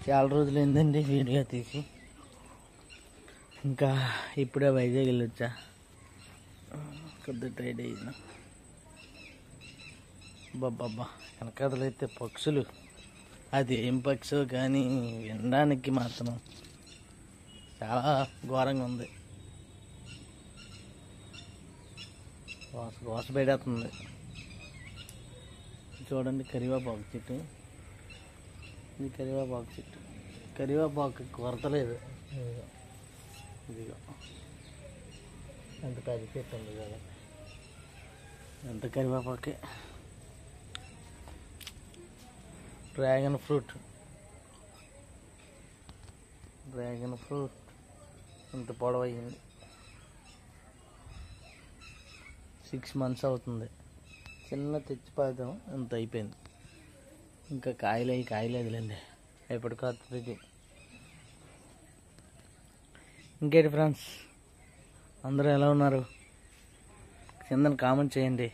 చాలా రోజులైందండి వీడియో తీసి. ఇంకా ఇప్పుడే వైజాగ్ వెళ్ళొచ్చా, కొద్దిగా ట్రైడ్ అయినా. బాబ్బా వెనకాతలు అయితే పక్షులు, అది ఏం పక్షు కానీ వినడానికి మాత్రం చాలా ఘోరంగా ఉంది. గోస పెడేస్తుంది. చూడండి కరివేపాకు చెట్టు, ఇది కరివేపాకు చెట్టు. కరివేపాకు కొరత లేదు. ఇదిగో ఎంత పెద్ద చెట్టు ఉంది కదా, ఎంత కరివేపాకే. డ్రాగన్ ఫ్రూట్ ఇంత పొడవయ్యింది. 6 months అవుతుంది. చిన్న తెచ్చిపోదాం ఇంత అయిపోయింది. ఇంకా కాయలేదులేండి, ఎప్పటికో వస్తుంది. ఇంకేంటి ఫ్రెండ్స్, అందరూ ఎలా ఉన్నారు? కింద కామెంట్ చేయండి.